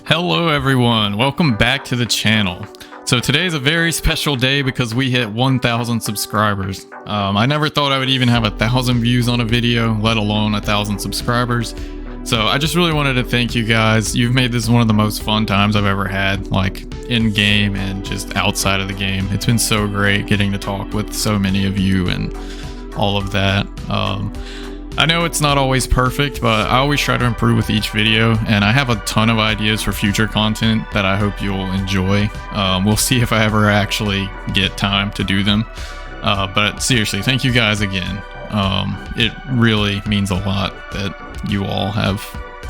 Hello everyone, welcome back to the channel. So today is a very special day because we hit 1,000 subscribers. I never thought I would even have 1,000 views on a video, let alone 1,000 subscribers. So I just really wanted to thank you guys. You've made this one of the most fun times I've ever had, like in game and just outside of the game. It's been so great getting to talk with so many of you and all of that. I know it's not always perfect, but I always try to improve with each video, and I have a ton of ideas for future content that I hope you'll enjoy. We'll see if I ever actually get time to do them. But seriously, thank you guys again. It really means a lot that you all have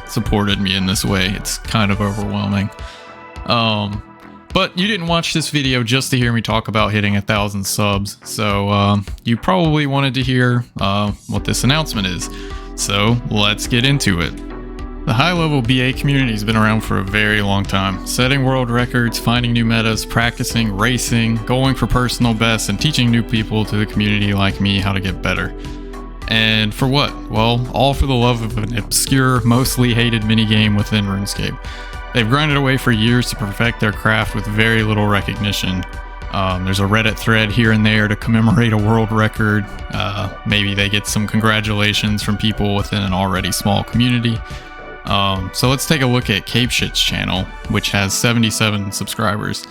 supported me in this way. It's kind of overwhelming. But you didn't watch this video just to hear me talk about hitting 1,000 subs, so you probably wanted to hear what this announcement is. So let's get into it. The high-level BA community has been around for a very long time, setting world records, finding new metas, practicing, racing, going for personal bests, and teaching new people to the community like me how to get better. And for what? Well, all for the love of an obscure, mostly hated minigame within RuneScape. They've grinded away for years to perfect their craft with very little recognition. There's a Reddit thread here and there to commemorate a world record. Maybe they get some congratulations from people within an already small community. So let's take a look at Capeshit's channel, which has 77 subscribers.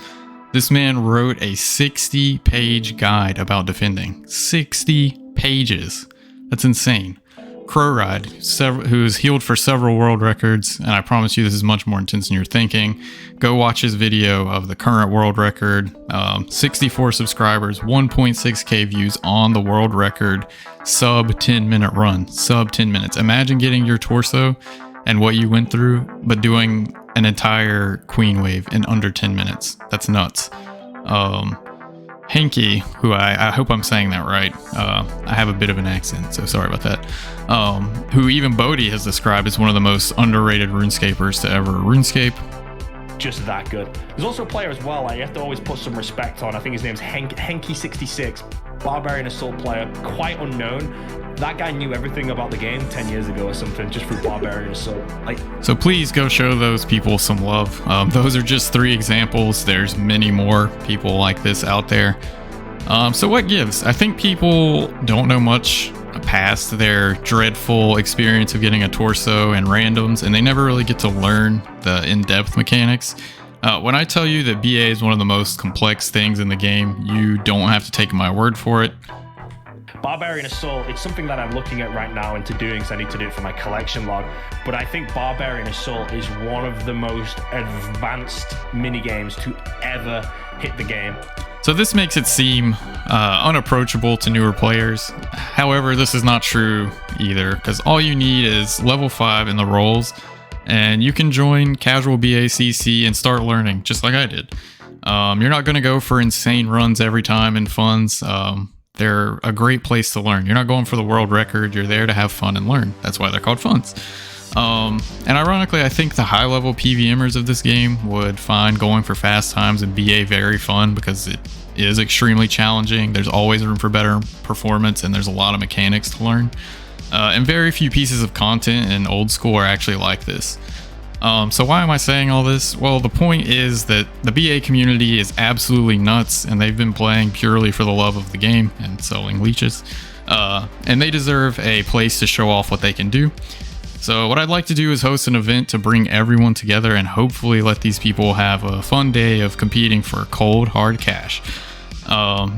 This man wrote a 60-page guide about defending. 60 pages. That's insane. Crowride, who's healed for several world records, and I promise you this is much more intense than you're thinking. Go watch his video of the current world record. 64 subscribers, 1.6k views on the world record, sub 10-minute run, sub 10 minutes. Imagine getting your torso and what you went through, but doing an entire queen wave in under 10 minutes. That's nuts. Henke, who I hope I'm saying that right. I have a bit of an accent, so sorry about that. Who even Bodhi has described as one of the most underrated RuneScapers to ever RuneScape. Just that good. There's also a player as well, you have to always put some respect on. I think his name's Henke66. Barbarian Assault player, quite unknown. That guy knew everything about the game 10 years ago or something, just through Barbarian Assault. So please go show those people some love. Those are just 3 examples. There's many more people like this out there. So what gives? I think people don't know much past their dreadful experience of getting a torso and randoms, and they never really get to learn the in-depth mechanics. When I tell you that BA is one of the most complex things in the game, you don't have to take my word for it. Barbarian Assault, it's something that I'm looking at right now into doing, because I need to do it for my collection log. But I think Barbarian Assault is one of the most advanced minigames to ever hit the game. So this makes it seem unapproachable to newer players. However, this is not true either, because all you need is level 5 in the roles, and you can join casual BACC and start learning, just like I did. You're not going to go for insane runs every time in funds. They're a great place to learn. You're not going for the world record. You're there to have fun and learn. That's why they're called funds. And ironically, I think the high-level PVMers of this game would find going for fast times and BA very fun, because it is extremely challenging. There's always room for better performance, and there's a lot of mechanics to learn. And very few pieces of content in old school are actually like this. So why am I saying all this? Well, the point is that the BA community is absolutely nuts, and they've been playing purely for the love of the game and selling leeches. And they deserve a place to show off what they can do. So what I'd like to do is host an event to bring everyone together and hopefully let these people have a fun day of competing for cold, hard cash.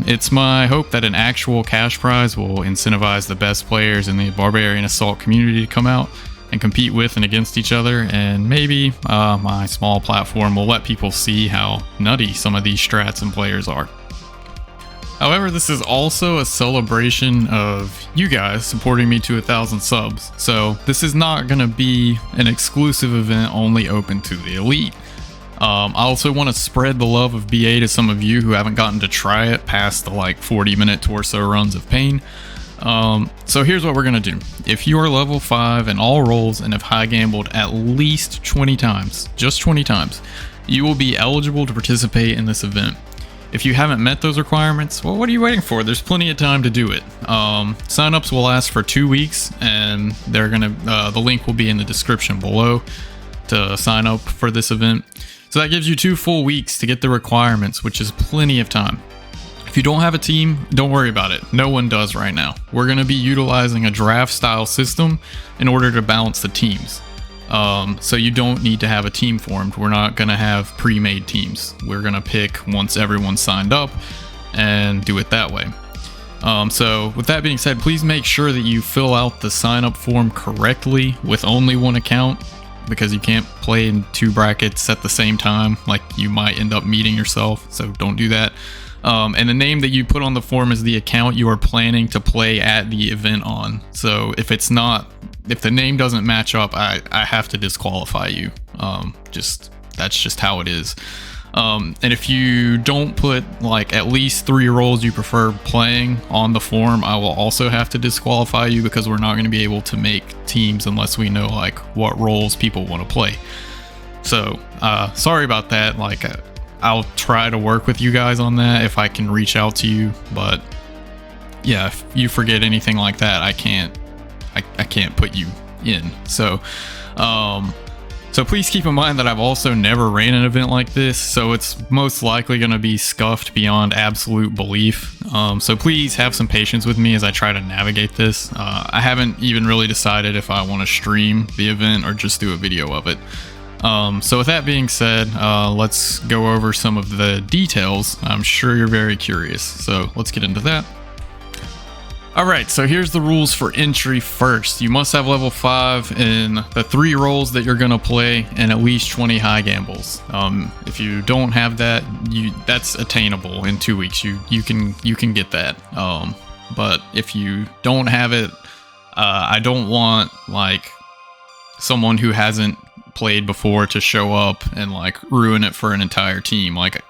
It's my hope that an actual cash prize will incentivize the best players in the Barbarian Assault community to come out and compete with and against each other, and maybe my small platform will let people see how nutty some of these strats and players are. However, this is also a celebration of you guys supporting me to 1,000 subs, so this is not going to be an exclusive event only open to the elite. I also want to spread the love of BA to some of you who haven't gotten to try it past the 40-minute torso runs of pain. So here's what we're going to do. If you are level 5 in all roles and have high gambled at least 20 times, just 20 times, you will be eligible to participate in this event. If you haven't met those requirements, well, what are you waiting for? There's plenty of time to do it. Signups will last for 2 weeks, and the link will be in the description below. to sign up for this event. So that gives you 2 full weeks to get the requirements, which is plenty of time. If you don't have a team, don't worry about it. No one does right now. We're going to be utilizing a draft style system in order to balance the teams. So you don't need to have a team formed. We're not going to have pre-made teams. We're going to pick once everyone's signed up and do it that way. So with that being said, please make sure that you fill out the sign up form correctly with only one account, because you can't play in 2 brackets at the same time. Like, you might end up meeting yourself, so don't do that. And the name that you put on the form is the account you are planning to play at the event on. So if the name doesn't match up, I have to disqualify you. That's just how it is. And if you don't put like at least 3 roles you prefer playing on the form, I will also have to disqualify you, because we're not going to be able to make teams unless we know like what roles people want to play. So sorry about that. Like, I'll try to work with you guys on that if I can reach out to you, but yeah, if you forget anything like that, I can't put you in. So please keep in mind that I've also never ran an event like this, so it's most likely going to be scuffed beyond absolute belief. So please have some patience with me as I try to navigate this. I haven't even really decided if I want to stream the event or just do a video of it. So with that being said, let's go over some of the details. I'm sure you're very curious, so let's get into that. Alright, so here's the rules for entry first. You must have level 5 in the 3 roles that you're going to play and at least 20 high gambles. If you don't have that, that's attainable in 2 weeks. You can get that. But if you don't have it, I don't want like someone who hasn't played before to show up and like ruin it for an entire team. Like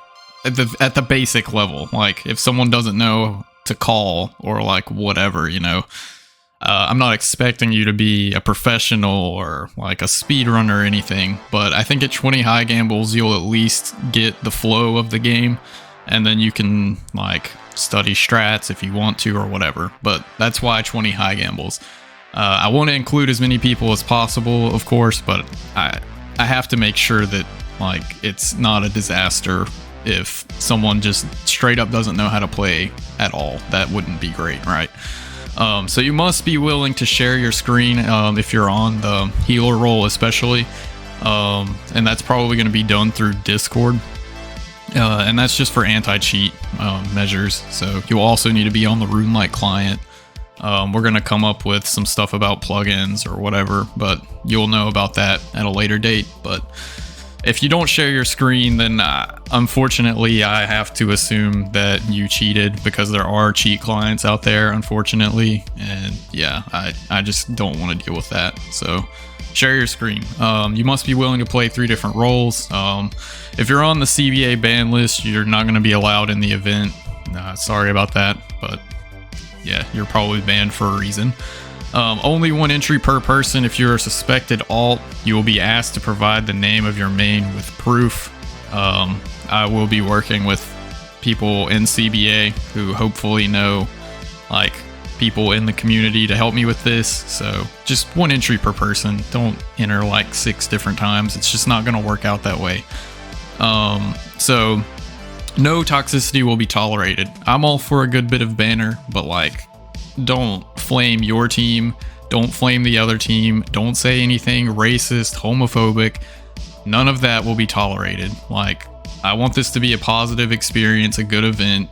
at the basic level, like if someone doesn't know to call or like whatever, I'm not expecting you to be a professional or like a speedrunner or anything, but I think at 20 high gambles you'll at least get the flow of the game, and then you can like study strats if you want to or whatever. But that's why 20 high gambles. I want to include as many people as possible, of course, but I have to make sure that like it's not a disaster if someone just straight up doesn't know how to play at all. That wouldn't be great, right? So you must be willing to share your screen if you're on the healer role especially, and that's probably going to be done through Discord, and that's just for anti-cheat measures. So you'll also need to be on the RuneLite client. We're going to come up with some stuff about plugins or whatever, but you'll know about that at a later date. But if you don't share your screen, then unfortunately I have to assume that you cheated, because there are cheat clients out there, unfortunately. And yeah, I just don't want to deal with that. So share your screen. You must be willing to play 3 different roles. If you're on the CBA ban list, you're not going to be allowed in the event. Sorry about that, but yeah, you're probably banned for a reason. Only 1 entry per person. If you're a suspected alt, you will be asked to provide the name of your main with proof. I will be working with people in CBA who hopefully know like people in the community to help me with this. So just 1 entry per person. Don't enter like 6 different times. It's just not going to work out that way. So no toxicity will be tolerated. I'm all for a good bit of banner, but like, don't flame your team, don't flame the other team, don't say anything racist, homophobic. None of that will be tolerated. Like, I want this to be a positive experience, a good event.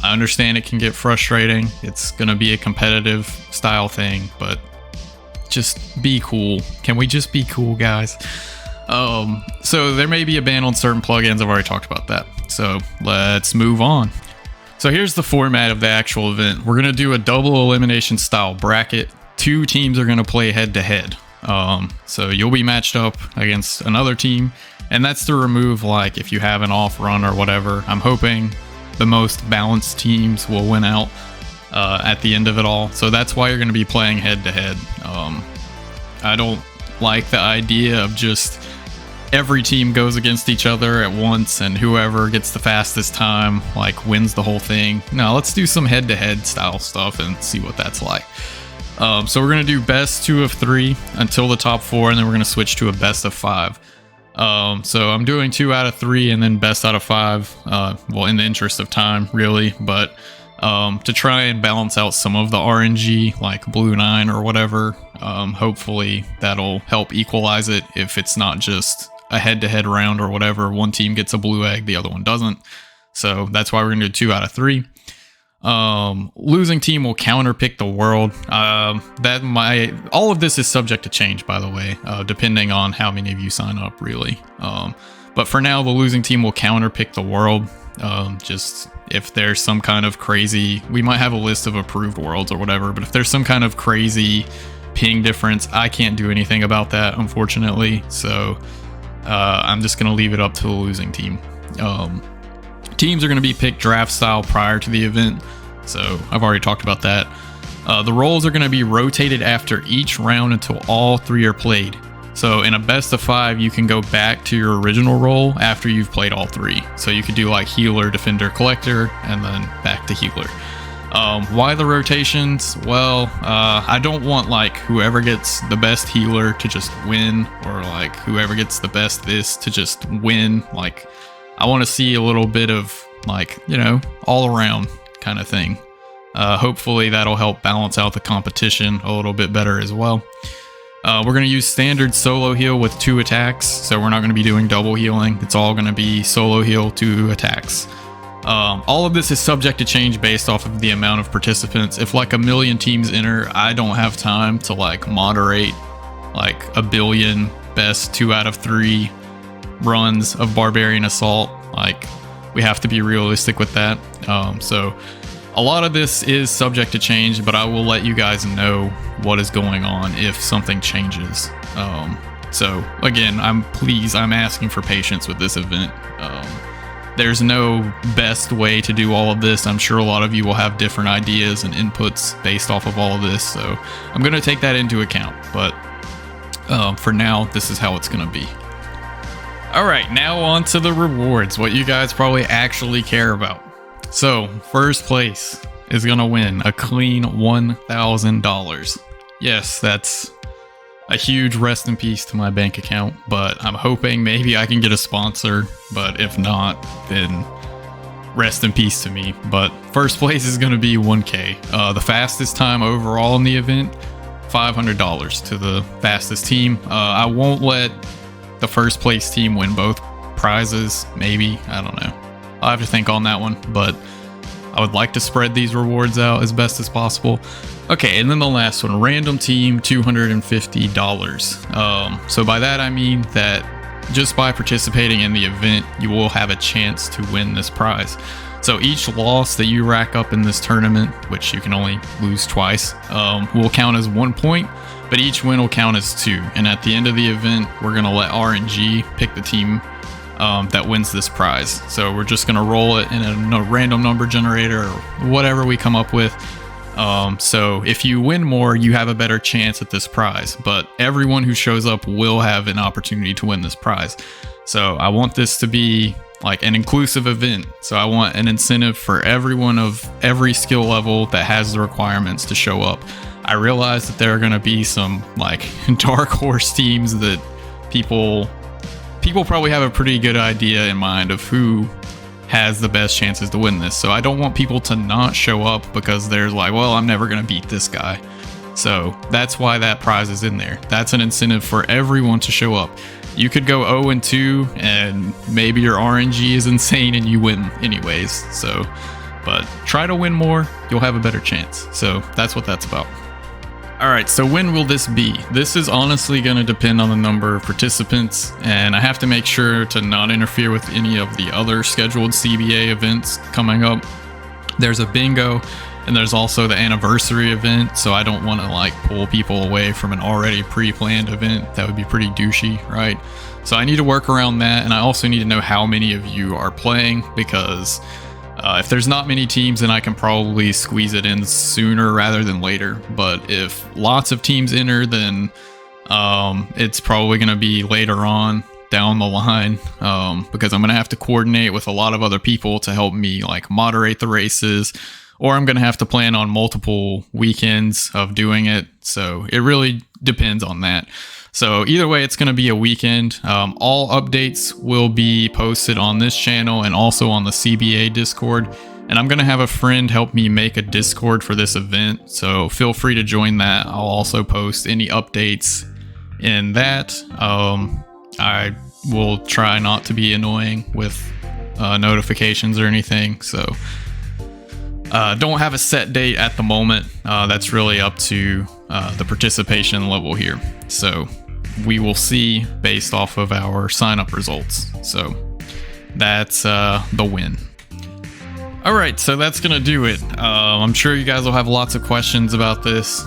I understand it can get frustrating. It's gonna be a competitive style thing, but just be cool. Can we just be cool, guys? So there may be a ban on certain plugins. I've already talked about that. So let's move on. So here's the format of the actual event. We're going to do a double elimination style bracket. 2 teams are going to play head to head. So you'll be matched up against another team, and that's to remove like if you have an off run or whatever. I'm hoping the most balanced teams will win out at the end of it all. So that's why you're going to be playing head to head. I don't like the idea of just every team goes against each other at once and whoever gets the fastest time like wins the whole thing. No, let's do some head-to-head style stuff and see what that's like. So we're going to do best 2 of 3 until the top 4, and then we're going to switch to a best of 5. So I'm doing 2 out of 3 and then best out of 5. Well, in the interest of time, really, but to try and balance out some of the RNG, like Blue 9 or whatever. Hopefully that'll help equalize it if it's not just a head-to-head round or whatever. One team gets a blue egg, the other one doesn't. So that's why we're gonna do 2 out of 3. Losing team will counter pick the world. All of this is subject to change, by the way, depending on how many of you sign up, really. But for now, the losing team will counter pick the world. Just if there's some kind of crazy, we might have a list of approved worlds or whatever, but if there's some kind of crazy ping difference, I can't do anything about that, unfortunately. So I'm just gonna leave it up to the losing team. Teams are going to be picked draft style prior to the event, so I've already talked about that. The roles are going to be rotated after each round until all 3 are played. So in a best of 5, you can go back to your original role after you've played all 3. So you could do like healer, defender, collector, and then back to healer. Why the rotations? Well, I don't want like whoever gets the best healer to just win, or like whoever gets the best this to just win. Like, I want to see a little bit of like, you know, all around kind of thing. Hopefully that'll help balance out the competition a little bit better as well. We're going to use standard solo heal with 2 attacks. So we're not going to be doing double healing. It's all going to be solo heal, 2 attacks. All of this is subject to change based off of the amount of participants. If like 1 million teams enter, I don't have time to like moderate like 1 billion best 2 out of 3 runs of Barbarian Assault. Like, we have to be realistic with that. So a lot of this is subject to change, but I will let you guys know what is going on if something changes. So again, I'm asking for patience with this event. There's no best way to do all of this. I'm sure a lot of you will have different ideas and inputs based off of all of this, so I'm going to take that into account. But for now, this is how it's going to be. Alright, now on to the rewards, what you guys probably actually care about. So, first place is gonna win a clean $1,000. Yes, that's a huge rest in peace to my bank account, but I'm hoping maybe I can get a sponsor, but if not, then rest in peace to me. But first place is gonna be 1K. The fastest time overall in the event, $500 to the fastest team. I won't let the first place team win both prizes, maybe, I don't know. I'll have to think on that one, but I would like to spread these rewards out as best as possible. Okay, and then the last one, random team, $250. So by that I mean that just by participating in the event, you will have a chance to win this prize. So each loss that you rack up in this tournament, which you can only lose twice, will count as 1 point, but each win will count as 2. And at the end of the event, we're going to let RNG pick the team that wins this prize. So we're just going to roll it in a random number generator or whatever we come up with. So if you win more, you have a better chance at this prize, but everyone who shows up will have an opportunity to win this prize. So I want this to be like an inclusive event. So I want an incentive for everyone of every skill level that has the requirements to show up. I realize that there are going to be some like dark horse teams that people probably have a pretty good idea in mind of who has the best chances to win this. So I don't want people to not show up because there's like, well, I'm never going to beat this guy. So that's why that prize is in there. That's an incentive for everyone to show up. You could go 0-2 and maybe your RNG is insane and you win anyways. So, but try to win more, you'll have a better chance. So that's what that's about. Alright, so when will this be? This is honestly going to depend on the number of participants, and I have to make sure to not interfere with any of the other scheduled CBA events coming up. There's a bingo, and there's also the anniversary event, so I don't want to like pull people away from an already pre-planned event. That would be pretty douchey, right? So I need to work around that, and I also need to know how many of you are playing, because if there's not many teams, then I can probably squeeze it in sooner rather than later. But if lots of teams enter, then it's probably going to be later on down the line, because I'm going to have to coordinate with a lot of other people to help me like moderate the races or I'm going to have to plan on multiple weekends of doing it. So it really depends on that. So either way, it's going to be a weekend. All updates will be posted on this channel and also on the CBA Discord. And I'm going to have a friend help me make a Discord for this event. So feel free to join that. I'll also post any updates in that. I will try not to be annoying with notifications or anything. So don't have a set date at the moment. That's really up to the participation level here. So we will see based off of our sign up results. So that's the win. All right, so that's gonna do it. I'm sure you guys will have lots of questions about this.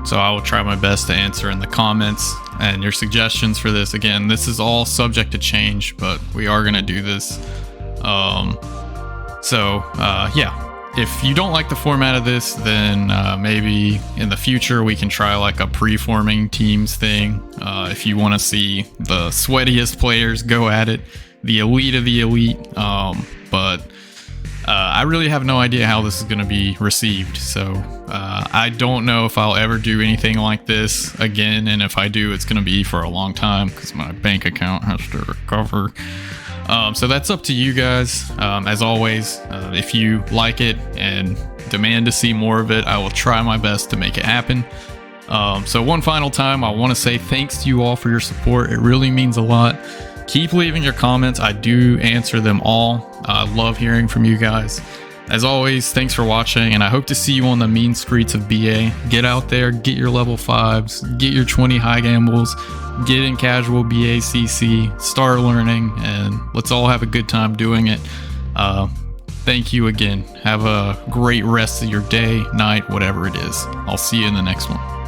So I will try my best to answer in the comments and your suggestions for this. Again, this is all subject to change, but we are gonna do this. Yeah. If you don't like the format of this, then maybe in the future we can try like a pre-forming teams thing. If you want to see the sweatiest players go at it, the elite of the elite. But I really have no idea how this is going to be received. So I don't know if I'll ever do anything like this again. And if I do, it's going to be for a long time because my bank account has to recover. So that's up to you guys. As always, if you like it and demand to see more of it, I will try my best to make it happen. So one final time, I want to say thanks to you all for your support. It really means a lot. Keep leaving your comments. I do answer them all. I love hearing from you guys. As always, thanks for watching, and I hope to see you on the mean streets of BA. Get out there, get your level 5s, get your 20 high gambles, get in casual BACC, start learning, and let's all have a good time doing it. Thank you again. Have a great rest of your day, night, whatever it is. I'll see you in the next one.